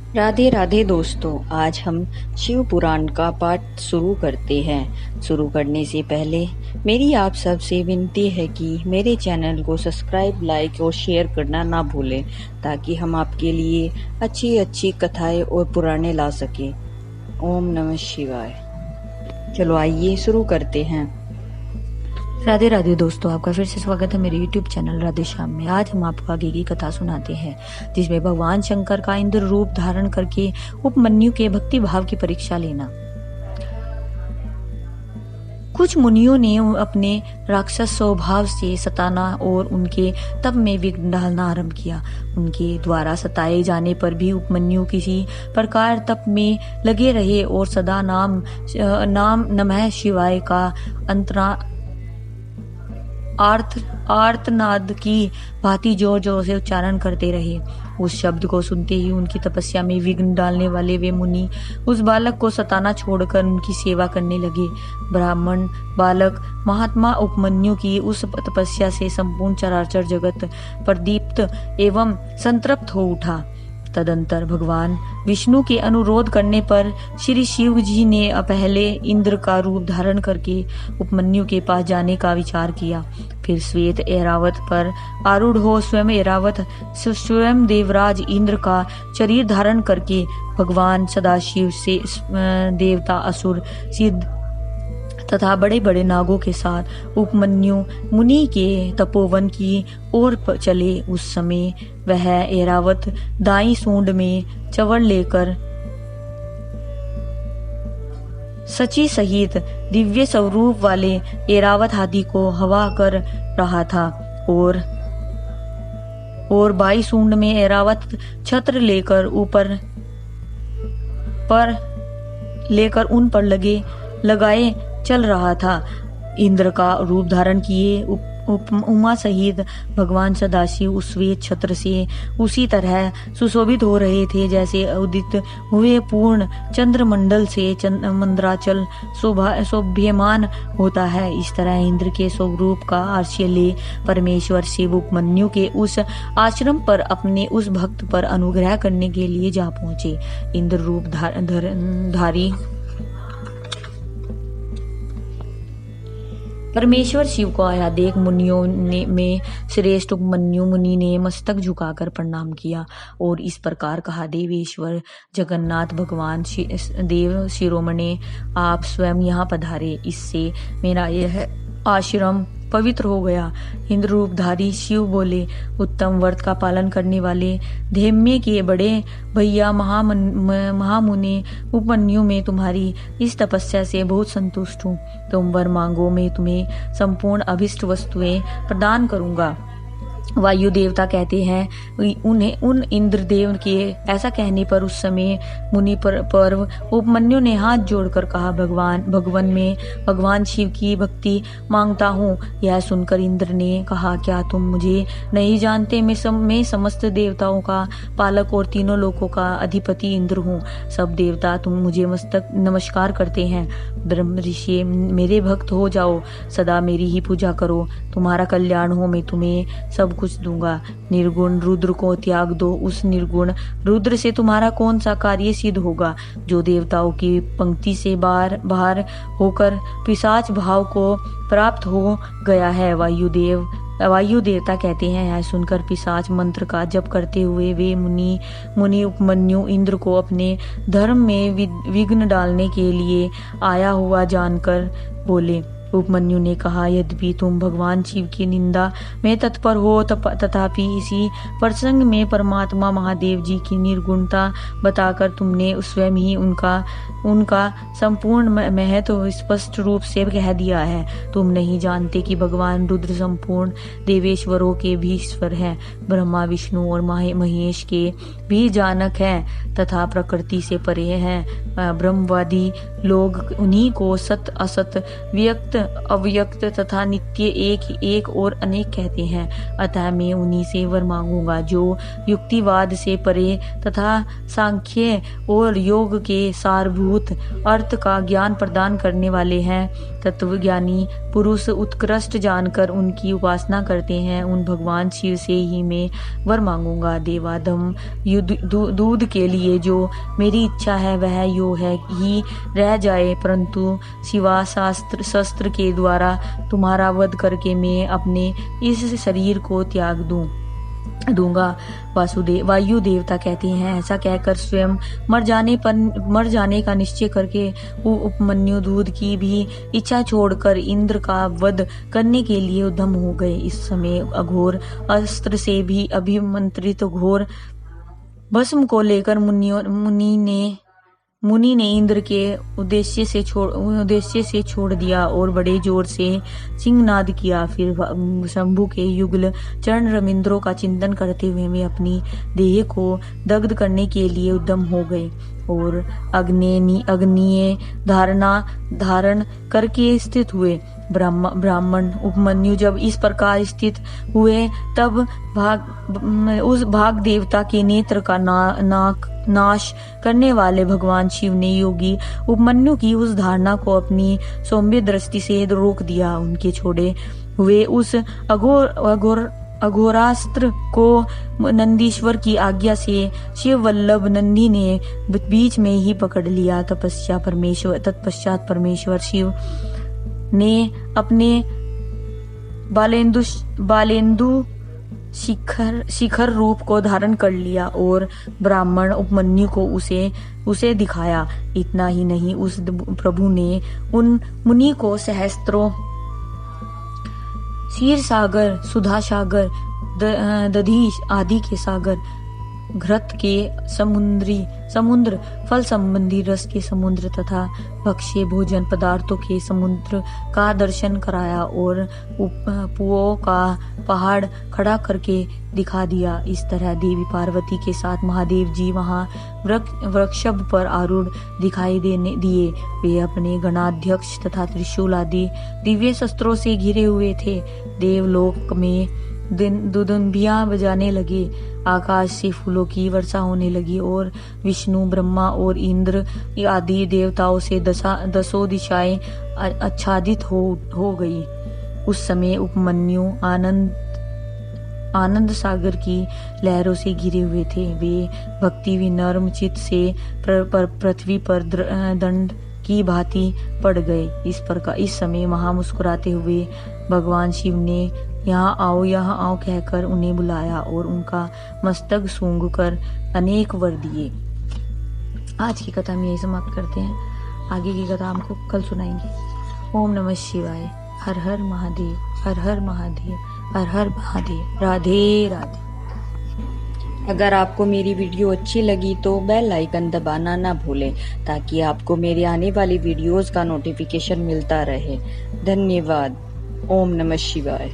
राधे राधे दोस्तों, आज हम शिव पुराण का पाठ शुरू करते हैं। शुरू करने से पहले मेरी आप सबसे विनती है कि मेरे चैनल को सब्सक्राइब, लाइक और शेयर करना ना भूलें, ताकि हम आपके लिए अच्छी अच्छी कथाएं और पुराणे ला सकें। ओम नमः शिवाय। चलो आइए शुरू करते हैं। राधे राधे दोस्तों, आपका फिर से स्वागत है मेरे YouTube चैनल राधे श्याम में। आज हम आपको आगे की कथा सुनाते हैं, जिसमें भगवान शंकर का इंद्र रूप धारण करके उपमन्यु के भक्ति भाव की परीक्षा लेना। कुछ मुनियों ने अपने राक्षस स्वभाव से सताना और उनके तप में विघ्न डालना आरंभ किया। उनके द्वारा सताए जाने पर भी उपमन्यु किसी प्रकार तप में लगे रहे और सदा नाम नमः शिवाय का अंतरा आर्तनाद की भांति जोर जोर से उच्चारण करते रहे। उस शब्द को सुनते ही उनकी तपस्या में विघ्न डालने वाले वे मुनि उस बालक को सताना छोड़कर उनकी सेवा करने लगे। ब्राह्मण बालक महात्मा उपमन्यु की उस तपस्या से संपूर्ण चराचर जगत प्रदीप्त एवं संतृप्त हो उठा। तदंतर भगवान विष्णु के अनुरोध करने पर श्री शिव जी ने पहले इंद्र का रूप धारण करके उपमन्यु के पास जाने का विचार किया। फिर श्वेत ऐरावत पर आरूढ़ हो स्वयं देवराज इंद्र का शरीर धारण करके भगवान सदाशिव से देवता, असुर, सिद्ध तथा बड़े बड़े नागों के साथ उपमन्यु मुनि के तपोवन की ओर चले। उस समय वह ऐरावत दाई सूंड में चवड़ लेकर सची सहित दिव्य स्वरूप वाले ऐरावत हाथी को हवा कर रहा था और बाई सूंड में ऐरावत छत्र लेकर उन पर लगाए चल रहा था। इंद्र का रूप धारण किए उमा सहित भगवान सदाशिव उस श्वेत छत्र से उसी तरह सुशोभित हो रहे थे जैसे उदित हुए पूर्ण चंद्रमंडल से मंद्राचल शोभ्यमान होता है। इस तरह इंद्र के स्वरूप का आश्रय ले परमेश्वर शिव उपमन्यु के उस आश्रम पर अपने उस भक्त पर अनुग्रह करने के लिए जा पहुंचे। इंद्र रूप धारी परमेश्वर शिव को आया देख मुनियों में श्रेष्ठ उपमन्यु मुनि ने मस्तक झुकाकर प्रणाम किया और इस प्रकार कहा, देवेश्वर जगन्नाथ भगवान देव शिरोमणि, आप स्वयं यहाँ पधारे, इससे मेरा यह आश्रम पवित्र हो गया। इंद्र रूपधारी शिव बोले, उत्तम व्रत का पालन करने वाले धैम्य के बड़े भैया महामुनि उपमन्यु, में तुम्हारी इस तपस्या से बहुत संतुष्ट हूँ। तुम वर मांगो, मैं तुम्हें संपूर्ण अभिष्ट वस्तुएं प्रदान करूंगा। वायु देवता कहते हैं, उन इंद्रदेव के ऐसा कहने पर उस समय मुनि पर्व उपमन्यु ने हाथ जोड़कर कहा, भगवान शिव की भक्ति मांगता हूँ। यह सुनकर इंद्र ने कहा, क्या तुम मुझे नहीं जानते? मैं समस्त देवताओं का पालक और तीनों लोकों का अधिपति इंद्र हूँ। सब देवता तुम मुझे मस्तक नमस्कार करते हैं। ब्रह्म ऋषि, मेरे भक्त हो जाओ, सदा मेरी ही पूजा करो, तुम्हारा कल्याण हो, मैं तुम्हें सब कुछ दूंगा। निर्गुण रुद्र को त्याग दो, उस निर्गुण रुद्र से तुम्हारा कौन सा कार्य सिद्ध होगा? जो देवताओं की पंक्ति से बाहर होकर पिशाच भाव को प्राप्त हो गया है। वायु देवता कहते हैं, यह सुनकर पिशाच मंत्र का जप करते हुए वे मुनि उपमन्यु इंद्र को अपने धर्म में विघ्न डालने के लिए आया हुआ जानकर बोले। उपमन्यु ने कहा, यद्यपि तुम भगवान शिव की निंदा में तत्पर हो, तथापि इसी प्रसंग में परमात्मा महादेव जी की निर्गुणता बताकर तुमने स्वयं ही उनका संपूर्ण महत्व स्पष्ट रूप से कह दिया है। तुम नहीं जानते कि भगवान रुद्र संपूर्ण देवेश्वरों के भी ईश्वर हैं, ब्रह्मा विष्णु और महेश के भी जानक हैं तथा प्रकृति से परे हैं। ब्रह्मवादी लोग उन्हीं को सत असत व्यक्त अव्यक्त तथा नित्य एक और अनेक कहते हैं। अतः मैं उन्हीं से वर मांगूंगा जो युक्तिवाद से परे तथा सांख्य और योग के सारभूत अर्थ का ज्ञान प्रदान करने वाले हैं। तत्वज्ञानी पुरुष उत्कृष्ट जानकर उनकी उपासना करते हैं, उन भगवान शिव से ही मैं वर मांगूंगा। देवाधम दूध के लिए जो मेरी इच्छा है वह यो है ही रह जाए, परंतु शिवा शस्त्र के द्वारा तुम्हारा वध करके मैं अपने इस शरीर को त्याग दूंगा। वायु देवता कहते हैं, ऐसा कहकर स्वयं मर जाने का निश्चय करके उपमन्यु दूध की भी इच्छा छोड़कर इंद्र का वध करने के लिए उद्यम हो गए। इस समय अघोर अस्त्र से भी अभिमंत्रित घोर भस्म को लेकर मुनि ने इंद्र के उद्देश्य से छोड़ दिया और बड़े जोर से सिंहनाद किया। फिर शंभु के युगल चरण रविंद्रों का चिंतन करते हुए वे अपनी देह को दग्ध करने के लिए उद्यम हो गए और अग्निय धारण करके स्थित हुए। ब्राह्मण उपमन्यु जब इस प्रकार स्थित हुए तब उस भाग देवता के नेत्र का नाश करने वाले भगवान शिव ने योगी उपमन्यु की उस धारणा को अपनी सौम्य दृष्टि से रोक दिया। उनके छोड़े हुए उस अघोरास्त्र को नंदीश्वर की आज्ञा से शिव वल्लभ नंदी ने बीच में ही पकड़ लिया। तत्पश्चात परमेश्वर शिव ने अपने बालेंदु शिखर रूप को धारण कर लिया और ब्राह्मण उपमन्यु को उसे दिखाया। इतना ही नहीं, उस प्रभु ने उन मुनि को सहस्त्रों क्षीर सागर, सुधा सागर, दधी आदि के सागर, घृत के समुद्र, फल संबंधी रस के समुद्र तथा भक्ष्य भोजन पदार्थों के समुद्र का दर्शन कराया और पुओं का पहाड़ खड़ा करके दिखा दिया। इस तरह देवी पार्वती के साथ महादेव जी वहां वृक्षभ पर आरूढ़ दिखाई दिए। वे अपने गणाध्यक्ष तथा त्रिशूल आदि दिव्य शस्त्रों से घिरे हुए थे। देवलोक में दुदुम्बियां बजाने लगे, आकाश से फूलों की वर्षा होने लगी और विष्णु, ब्रह्मा और इंद्र आदि देवताओं से दसों दिशाएं आच्छादित हो गई। उस समय उपमन्यु आनंद सागर की लहरों से घिरे हुए थे। वे भक्ति विनम्र चित्त से पृथ्वी पर दंड की भांति पड़ गए। इस समय वहां मुस्कुराते हुए भगवान शिव ने यहाँ आओ कहकर उन्हें बुलाया और उनका मस्तक सूंघ कर अनेक वर दिए। आज की कथा में यही समाप्त करते हैं। आगे की कथा हमको कल सुनाएंगे। ओम नमः शिवाय। हर हर महादेव, हर हर महादेव, हर हर महादेव। राधे राधे। अगर आपको मेरी वीडियो अच्छी लगी तो बेल आइकन दबाना ना भूलें ताकि आपको मेरी आने वाली वीडियोस का नोटिफिकेशन मिलता रहे। धन्यवाद। ओम नमः शिवाय।